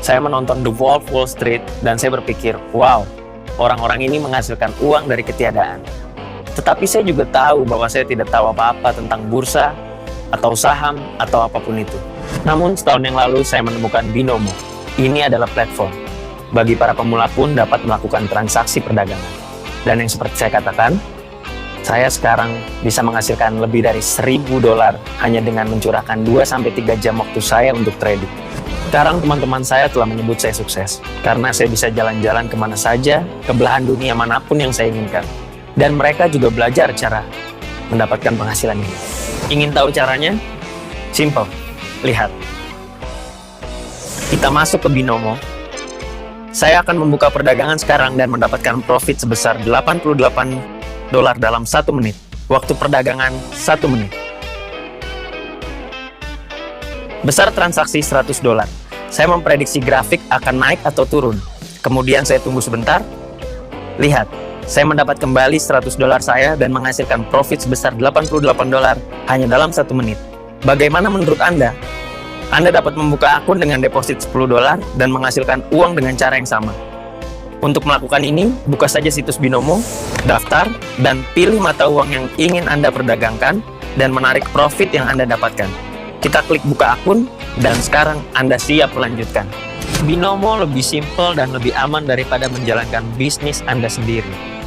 Saya menonton The Wolf of Wall Street dan saya berpikir, wow, orang-orang ini menghasilkan uang dari ketiadaan. Tetapi saya juga tahu bahwa saya tidak tahu apa-apa tentang bursa, atau saham, atau apapun itu. Namun setahun yang lalu saya menemukan Binomo. Ini adalah platform bagi para pemula pun dapat melakukan transaksi perdagangan. Dan yang seperti saya katakan, saya sekarang bisa menghasilkan lebih dari $1.000 hanya dengan mencurahkan 2-3 jam waktu saya untuk trading. Sekarang teman-teman saya telah menyebut saya sukses karena saya bisa jalan-jalan kemana saja, ke belahan dunia manapun yang saya inginkan. Dan mereka juga belajar cara mendapatkan penghasilan ini. Ingin tahu caranya? Simple. Lihat. Kita masuk ke Binomo. Saya akan membuka perdagangan sekarang dan mendapatkan profit sebesar $88 dalam 1 menit. Waktu perdagangan 1 menit. Besar transaksi $100. Saya memprediksi grafik akan naik atau turun. Kemudian saya tunggu sebentar. Lihat. Saya mendapat kembali $100 saya dan menghasilkan profit sebesar $88 hanya dalam 1 menit. Bagaimana menurut Anda? Anda dapat membuka akun dengan deposit $10 dan menghasilkan uang dengan cara yang sama. Untuk melakukan ini, buka saja situs Binomo, daftar, dan pilih mata uang yang ingin Anda perdagangkan dan menarik profit yang Anda dapatkan. Kita klik buka akun, dan sekarang Anda siap melanjutkan. Binomo lebih simpel dan lebih aman daripada menjalankan bisnis Anda sendiri.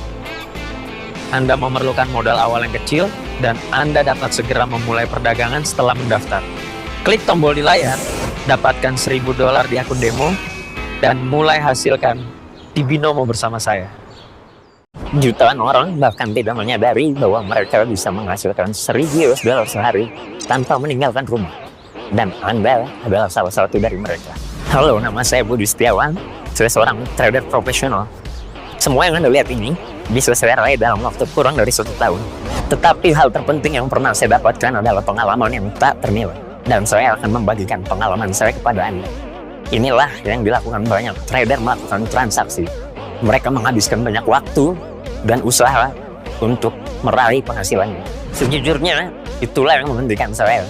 Anda memerlukan modal awal yang kecil, dan Anda dapat segera memulai perdagangan setelah mendaftar. Klik tombol di layar, dapatkan $1.000 di akun demo, dan mulai hasilkan di Binomo bersama saya. Jutaan orang bahkan tidak menyadari bahwa mereka bisa menghasilkan $1.000 sehari tanpa meninggalkan rumah. Dan Anda adalah salah satu dari mereka. Halo, nama saya Budi Setiawan. Saya seorang trader profesional. Semua yang Anda lihat ini bisa saya raih dalam waktu kurang dari 1 tahun. Tetapi hal terpenting yang pernah saya dapatkan adalah pengalaman yang tak ternilai. Dan saya akan membagikan pengalaman saya kepada Anda. Inilah yang dilakukan banyak trader melakukan transaksi. Mereka menghabiskan banyak waktu dan usaha untuk meraih penghasilannya. Sejujurnya, itulah yang menghentikan saya.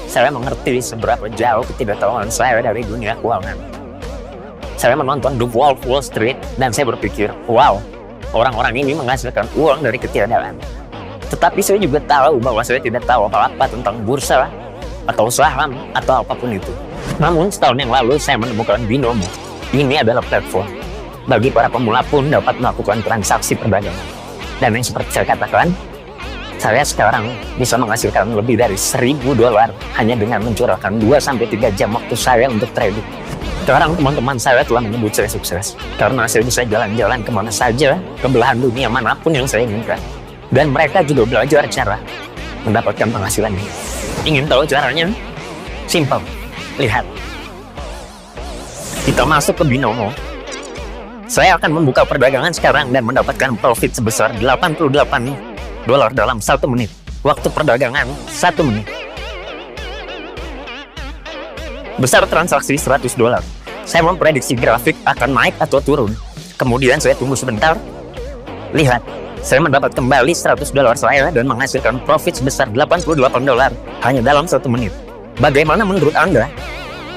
Saya mengerti seberapa jauh ketidaktahuan saya dari dunia keuangan. Saya menonton The Wolf of Wall Street dan saya berpikir, wow, orang-orang ini menghasilkan uang dari ketiadaan. Tetapi saya juga tahu bahwa saya tidak tahu apa-apa tentang bursa, atau saham, atau apapun itu. Namun setahun yang lalu saya menemukan Binomo. Ini adalah platform bagi para pemula pun dapat melakukan transaksi perdagangan. Dan yang seperti saya katakan, saya sekarang bisa menghasilkan lebih dari $1.000 hanya dengan mencurahkan 2-3 jam waktu saya untuk trading. Sekarang teman-teman saya telah menyebut saya sukses karena saya bisa jalan-jalan kemana saja, ke belahan dunia manapun yang saya inginkan. Dan mereka juga belajar cara mendapatkan penghasilan ini. Ingin tahu caranya? Simple. Lihat. Kita masuk ke Binomo. Saya akan membuka perdagangan sekarang dan mendapatkan profit sebesar $88 dalam 1 menit. Waktu perdagangan 1 menit. Besar transaksi $100. Saya memprediksi grafik akan naik atau turun. Kemudian saya tunggu sebentar. Lihat, saya mendapat kembali $100 saya dan menghasilkan profit sebesar $88 hanya dalam 1 menit. Bagaimana menurut Anda?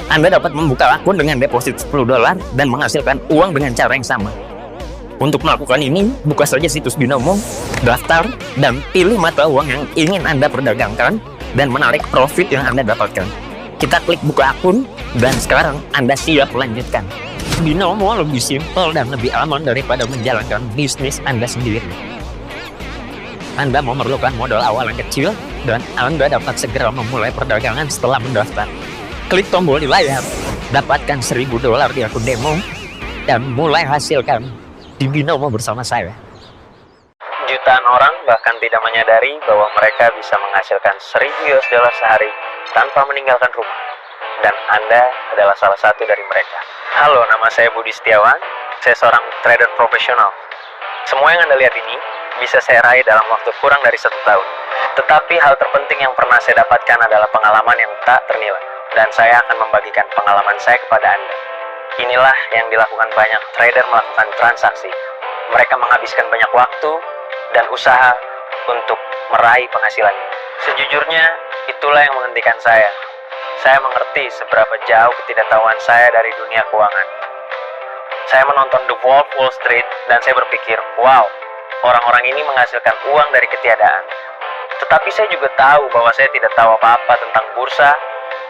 Anda dapat membuka akun dengan deposit $10 dan menghasilkan uang dengan cara yang sama. Untuk melakukan ini, buka saja situs Binomo, daftar, dan pilih mata uang yang ingin Anda perdagangkan dan menarik profit yang Anda dapatkan. Kita klik buka akun, dan sekarang Anda siap melanjutkan. Binomo lebih simpel dan lebih aman daripada menjalankan bisnis Anda sendiri. Anda memerlukan modal awal yang kecil, dan Anda dapat segera memulai perdagangan setelah mendaftar. Klik tombol di layar, dapatkan $1.000 di akun demo, dan mulai hasilkan di Binomo bersama saya. Jutaan orang bahkan tidak menyadari bahwa mereka bisa menghasilkan $1.000 sehari tanpa meninggalkan rumah. Dan Anda adalah salah satu dari mereka. Halo, nama saya Budi Setiawan. Saya seorang trader profesional. Semua yang Anda lihat ini bisa saya raih dalam waktu kurang dari 1 tahun. Tetapi hal terpenting yang pernah saya dapatkan adalah pengalaman yang tak ternilai. Dan saya akan membagikan pengalaman saya kepada Anda. Inilah yang dilakukan banyak trader melakukan transaksi. Mereka menghabiskan banyak waktu dan usaha untuk meraih penghasilan. Sejujurnya, itulah yang menghentikan saya. Saya mengerti seberapa jauh ketidaktahuan saya dari dunia keuangan. Saya menonton The Wolf of Wall Street dan saya berpikir, wow, orang-orang ini menghasilkan uang dari ketiadaan. Tetapi saya juga tahu bahwa saya tidak tahu apa-apa tentang bursa,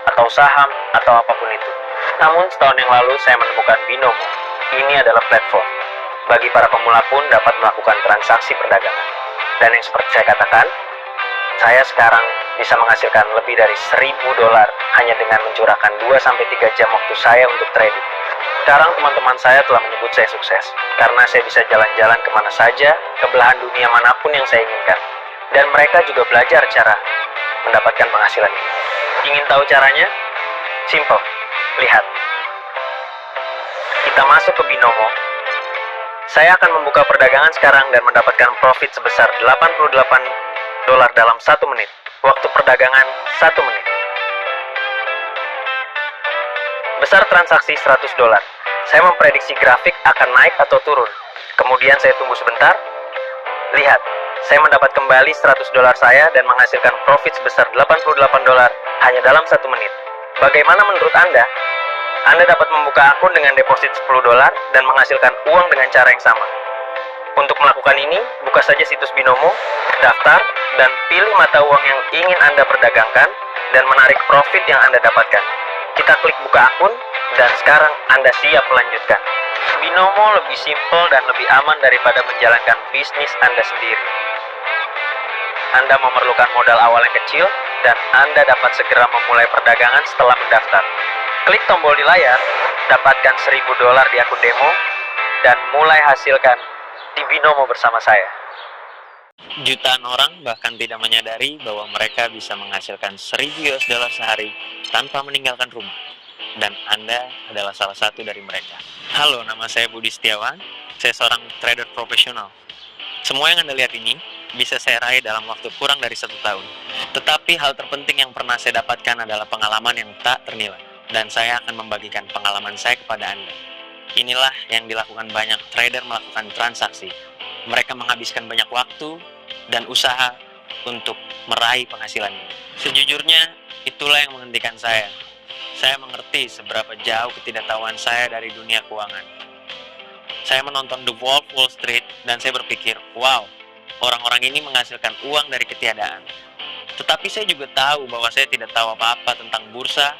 atau saham, atau apapun itu. Namun setahun yang lalu saya menemukan Binomo. Ini adalah platform bagi para pemula pun dapat melakukan transaksi perdagangan. Dan yang seperti saya katakan, saya sekarang bisa menghasilkan lebih dari $1.000 hanya dengan mencurahkan 2-3 jam waktu saya untuk trading. Sekarang teman-teman saya telah menyebut saya sukses, karena saya bisa jalan-jalan kemana saja, ke belahan dunia manapun yang saya inginkan. Dan mereka juga belajar cara mendapatkan penghasilan ini. Ingin tahu caranya? Simple. Lihat. Kita masuk ke Binomo. Saya akan membuka perdagangan sekarang dan mendapatkan profit sebesar $88 dalam 1 menit. Waktu perdagangan 1 menit. Besar transaksi $100. Saya memprediksi grafik akan naik atau turun. Kemudian saya tunggu sebentar. Lihat. Saya mendapat kembali $100 saya dan menghasilkan profit sebesar $88 hanya dalam 1 menit. Bagaimana menurut Anda? Anda dapat membuka akun dengan deposit $10 dan menghasilkan uang dengan cara yang sama. Untuk melakukan ini, buka saja situs Binomo, daftar, dan pilih mata uang yang ingin Anda perdagangkan dan menarik profit yang Anda dapatkan. Kita klik buka akun, dan sekarang Anda siap melanjutkan. Binomo lebih simpel dan lebih aman daripada menjalankan bisnis Anda sendiri. Anda memerlukan modal awal yang kecil, dan Anda dapat segera memulai perdagangan setelah mendaftar. Klik tombol di layar, dapatkan $1.000 di akun demo, dan mulai hasilkan di Binomo bersama saya. Jutaan orang bahkan tidak menyadari bahwa mereka bisa menghasilkan $1.000 sehari tanpa meninggalkan rumah. Dan Anda adalah salah satu dari mereka. Halo, nama saya Budi Setiawan. Saya seorang trader profesional. Semua yang Anda lihat ini bisa saya raih dalam waktu kurang dari 1 tahun. Tetapi hal terpenting yang pernah saya dapatkan adalah pengalaman yang tak ternilai. Dan saya akan membagikan pengalaman saya kepada Anda. Inilah yang dilakukan banyak trader melakukan transaksi. Mereka menghabiskan banyak waktu dan usaha untuk meraih penghasilan ini. Sejujurnya, itulah yang menghentikan saya. Saya mengerti seberapa jauh ketidaktahuan saya dari dunia keuangan. Saya menonton The Wolf of Wall Street dan saya berpikir, wow, orang-orang ini menghasilkan uang dari ketiadaan. Tetapi saya juga tahu bahwa saya tidak tahu apa-apa tentang bursa,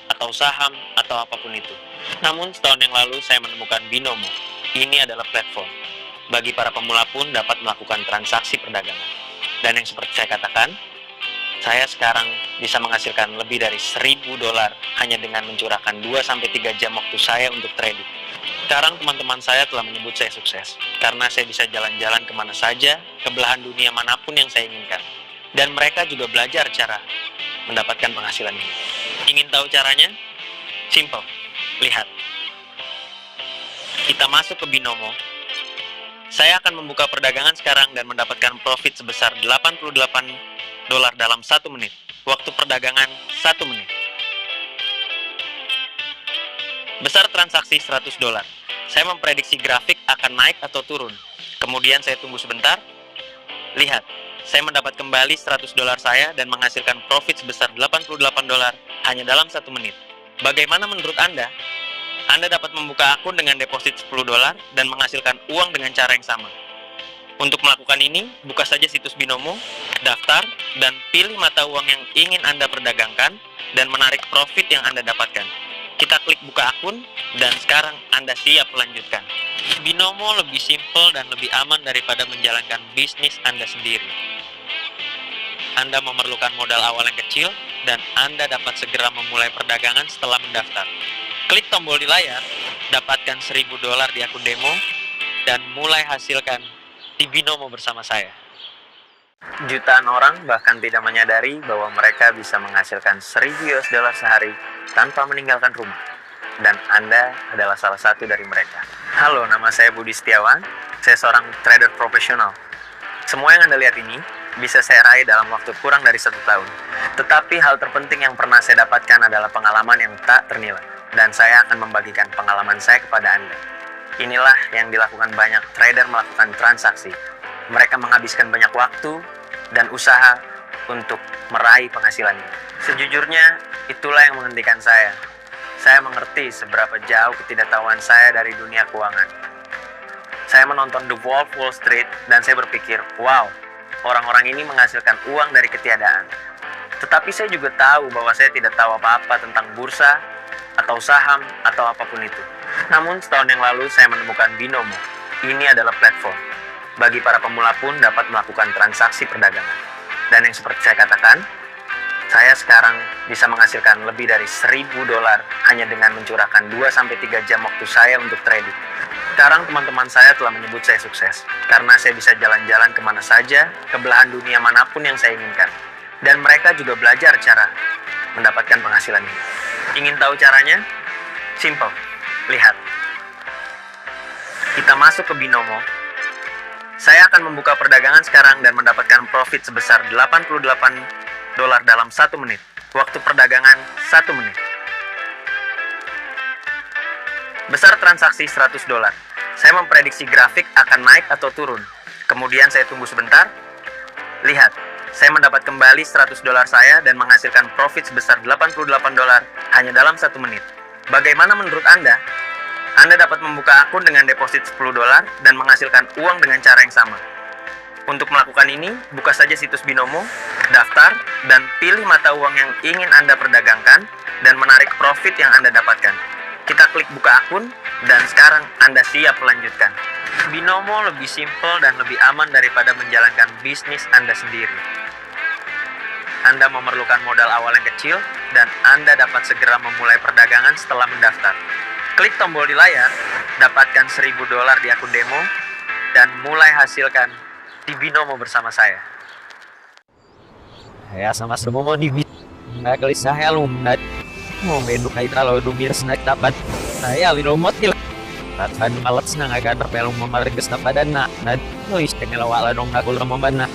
atau saham, atau apapun itu. Namun setahun yang lalu saya menemukan Binomo. Ini adalah platform bagi para pemula pun dapat melakukan transaksi perdagangan. Dan yang seperti saya katakan, saya sekarang bisa menghasilkan lebih dari $1.000 hanya dengan mencurahkan 2-3 jam waktu saya untuk trading. Sekarang teman-teman saya telah menyebut saya sukses, karena saya bisa jalan-jalan kemana saja, ke belahan dunia manapun yang saya inginkan. Dan mereka juga belajar cara mendapatkan penghasilan ini. Ingin tahu caranya? Simple. Lihat. Kita masuk ke Binomo. Saya akan membuka perdagangan sekarang dan mendapatkan profit sebesar $88 dalam 1 menit. Waktu perdagangan 1 menit. Besar transaksi $100. Saya memprediksi grafik akan naik atau turun. Kemudian saya tunggu sebentar. Lihat, saya mendapat kembali $100 saya dan menghasilkan profit sebesar $88 hanya dalam 1 menit. Bagaimana menurut Anda? Anda dapat membuka akun dengan deposit $10 dan menghasilkan uang dengan cara yang sama. Untuk melakukan ini, buka saja situs Binomo, daftar, dan pilih mata uang yang ingin Anda perdagangkan dan menarik profit yang Anda dapatkan. Kita klik buka akun, dan sekarang Anda siap melanjutkan. Binomo lebih simpel dan lebih aman daripada menjalankan bisnis Anda sendiri. Anda memerlukan modal awal yang kecil, dan Anda dapat segera memulai perdagangan setelah mendaftar. Klik tombol di layar, dapatkan $1.000 di akun demo, dan mulai hasilkan di Binomo bersama saya. Jutaan orang bahkan tidak menyadari bahwa mereka bisa menghasilkan $1.000 sehari tanpa meninggalkan rumah. Dan Anda adalah salah satu dari mereka. Halo, nama saya Budi Setiawan. Saya seorang trader profesional. Semua yang Anda lihat ini bisa saya raih dalam waktu kurang dari 1 tahun. Tetapi hal terpenting yang pernah saya dapatkan adalah pengalaman yang tak ternilai. Dan saya akan membagikan pengalaman saya kepada Anda. Inilah yang dilakukan banyak trader melakukan transaksi. Mereka menghabiskan banyak waktu dan usaha untuk meraih penghasilannya. Sejujurnya, itulah yang menghentikan saya. Saya mengerti seberapa jauh ketidaktahuan saya dari dunia keuangan. Saya menonton The Wolf Wall Street dan saya berpikir, wow, orang-orang ini menghasilkan uang dari ketiadaan. Tetapi saya juga tahu bahwa saya tidak tahu apa-apa tentang bursa, atau saham, atau apapun itu. Namun setahun yang lalu saya menemukan Binomo. Ini adalah platform. Bagi para pemula pun dapat melakukan transaksi perdagangan. Dan yang seperti saya katakan, saya sekarang bisa menghasilkan lebih dari $1.000 hanya dengan mencurahkan 2-3 jam waktu saya untuk trading. Sekarang teman-teman saya telah menyebut saya sukses, karena saya bisa jalan-jalan kemana saja, ke belahan dunia manapun yang saya inginkan. Dan mereka juga belajar cara mendapatkan penghasilan ini. Ingin tahu caranya? Simple. Lihat. Kita masuk ke Binomo. Saya akan membuka perdagangan sekarang dan mendapatkan profit sebesar $88 dalam 1 menit. Waktu perdagangan 1 menit. Besar transaksi $100. Saya memprediksi grafik akan naik atau turun. Kemudian saya tunggu sebentar. Lihat, saya mendapat kembali $100 saya dan menghasilkan profit sebesar $88 hanya dalam 1 menit. Bagaimana menurut Anda? Anda dapat membuka akun dengan deposit $10 dan menghasilkan uang dengan cara yang sama. Untuk melakukan ini, buka saja situs Binomo, daftar, dan pilih mata uang yang ingin Anda perdagangkan dan menarik profit yang Anda dapatkan. Kita klik buka akun, dan sekarang Anda siap melanjutkan. Binomo lebih simpel dan lebih aman daripada menjalankan bisnis Anda sendiri. Anda memerlukan modal awal yang kecil, dan Anda dapat segera memulai perdagangan setelah mendaftar. Klik tombol di layar, dapatkan $1.000 di akun demo, dan mulai hasilkan di Binomo bersama saya. Ya sama semua di nggak kali saya lumbat mau beduk kayak kalau dumir snack dapat saya liromotil tatan malat senang agak terpelung memarik kestapadan nak lo istimewa wala dong aku lemah bana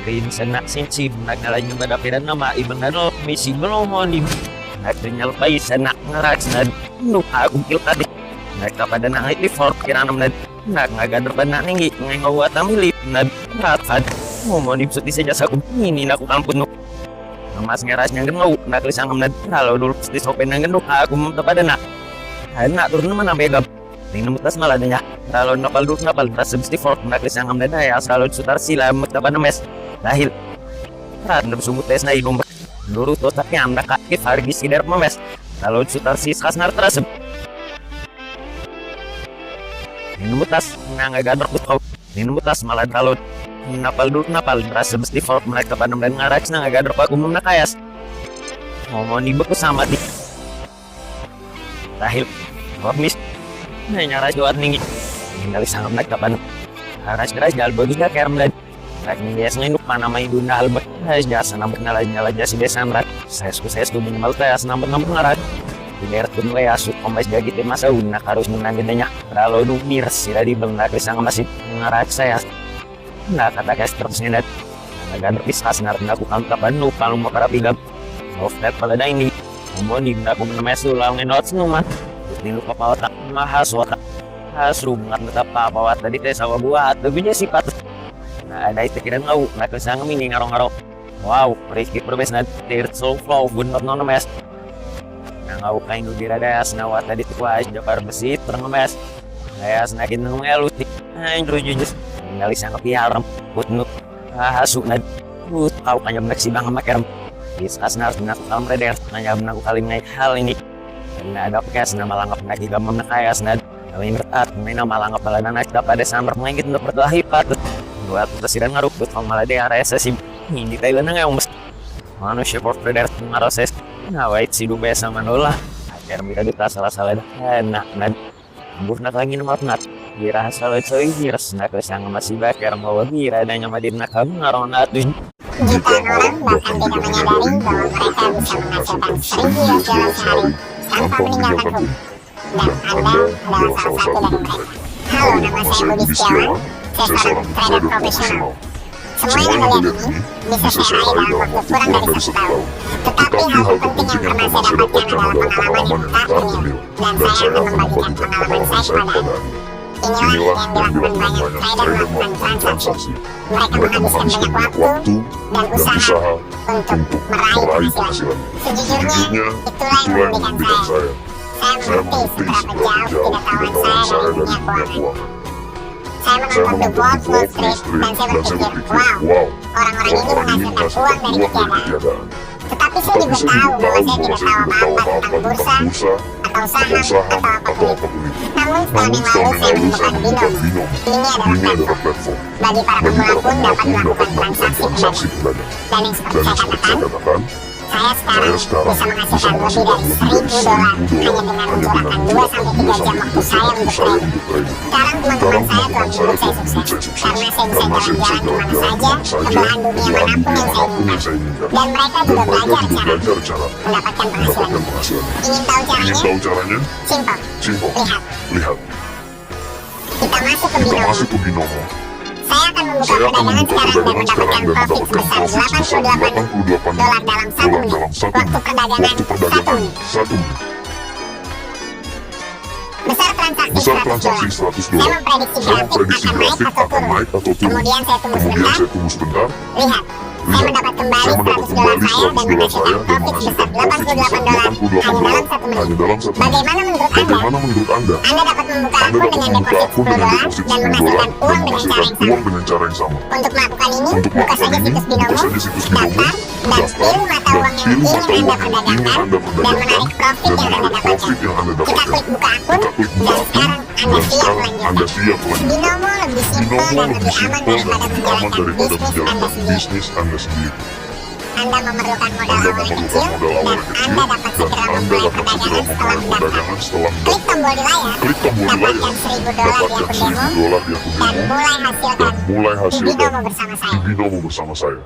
green senak sinci nak ngalanya pada pedan nama ibang dano misi belum di nak ternyal pai senak ngerak nad nu aku kil tadi nak pada nak di fork kira nam nak agak terpana tinggi ngawa tamili nad ratat mau dipsuti saja saku ini aku kampun mas ngerasnya genau nak lisang nad kalau dulu di sopen nang genau aku pada nak turun mana beda ini mutas malah danya kalau napal ras sebesti fork nak lisang nad ya selalu sutar sila pada mes dahil nab sumut tes na ibong luru to tapi anda kakit hargi sidar memes kalau sutar sis kasnar terasem ini mutas nang agak berputau ini mutas malah kalau napal ras sebesti fork mereka pada dan ngarach nang agak berpaku menakayas ngomong dibeku sama di dahil mis nyara juat tinggi dari sangat mereka pada haras geras jal bagus gak kerem dan lagi biasanya nuk mana main guna albert jasa nampak nyala jasi desa merat saya suka minimal tes nampak ngarat di daerah pun ya asuk kombes jadi masa unak harus menangganya kalau dumir sila di bengak sang masih ngarat saya nah kata guys terusnya agak berpisah senar aku kapan lu kalau mau karapigap of that pada ini ngomong di aku menemesu langsung notes numah di lupa pawatak mahas watak hasrungan tetap pawat tadi teh sawa buat lebihnya sifat nah ada itu kira ngau nak kesang mini ngarong-ngarong wow Rizky perbes na tirt so flow gunot no mes nah ngau kain du diradas nawat tadi tuas japar besit terngemes saya senakin ngelut nah jujus ngali sang kepiarem putnut hasuk na kau kanya benak si bang makerem kisas nar benak kalam reder nanya benak kali naik hal ini karena ada pekas nama langap nak juga menakayas nad kami bertat main nama langap balana nak dapat ada samar mengingit untuk berkelahi patut buat presiden ngaruk buat malah dia rasa sih Hindi tayo na ngayon mas manusia por perder marases ngawait si Dubai sama Nola agar mereka kita salah-salah enak burna kangin marnat kira salah coy kira nak kesang masih bakar mau kira adanya madina kamu ngaronat tuh Jutaan orang bahkan tidak menyadari bahwa mereka bisa menghasilkan 1.000 US dollar sehari tanpa meninggalkan rumah. Dan Anda adalah salah satu dari mereka. Halo, nama saya Budi Setiawan. Saya seorang trader profesional. Semua yang Anda lihat ini bisa saya raih dalam waktu kurang dari 1 tahun. Tetapi hal terpenting yang pernah saya dapatkan adalah pengalaman yang tak ternilai. Dan saya akan membagikan pengalaman saya kepada Anda. Inilah yang dilakukan banyak trader melakukan transaksi. Mereka menghabiskan banyak waktu dan usaha untuk meraih penghasilan. Sejujurnya, itulah yang memberikan saya. Saya mengerti seberapa jauh ketidaktahuan saya dari dunia keuangan. Saya menonton The Wolf Wall Street dan saya berpikir, wow, orang-orang ini menghasilkan uang dari ketiadaan. Tetapi saya juga tahu bahwa saya tidak tahu apa-apa tentang bursa, atau saham, atau apapun itu. Namun setahun yang lalu saya menemukan Binomo. Ini adalah platform bagi para pemula pun dapat melakukan transaksi perdagangan. Dan yang seperti saya katakan, saya sekarang bisa menghasilkan lebih dari 1.000 dolar hanya dengan mencurahkan 2-3 jam waktu saya untuk trading. Sekarang teman-teman saya telah membuat saya sukses karena saya bisa jalan-jalan kemana saja ke belahan dunia manapun yang saya inginkan. Dan mereka juga belajar cara mendapatkan penghasilan. Ingin tahu caranya? Simpel. Lihat. Kita masuk ke Binomo. Saya akan membuka perdagangan sekarang dan mendapatkan profit sebesar $88 dalam 1 menit. Waktu perdagangan 1 menit. Besar transaksi $100. Saya memprediksi grafik akan naik atau turun. Kemudian saya tunggu sebentar. Lihat. Saya mendapat kembali $100 saya dan menghasilkan profit sebesar $88 hanya dalam 1 menit. Bagaimana menurut Anda? Anda dapat membuka akun dengan deposit $10 dan menghasilkan uang dengan cara yang sama. Untuk melakukan ini, buka saja situs Binomo, daftar, dan pilih mata uang yang ingin Anda perdagangkan dan menarik profit yang Anda dapatkan. Kita klik buka akun, dan sekarang Anda siap melanjutkan. Binomo lebih simpel dan lebih aman daripada menjalankan bisnis Anda sendiri. Anda memerlukan modal awal kecil dan Anda dapat segera memulai perdagangan setelah mendaftar. Klik tombol di layar, dapatkan $1.000 di akun demo, dan mulai hasilkan di Binomo bersama saya.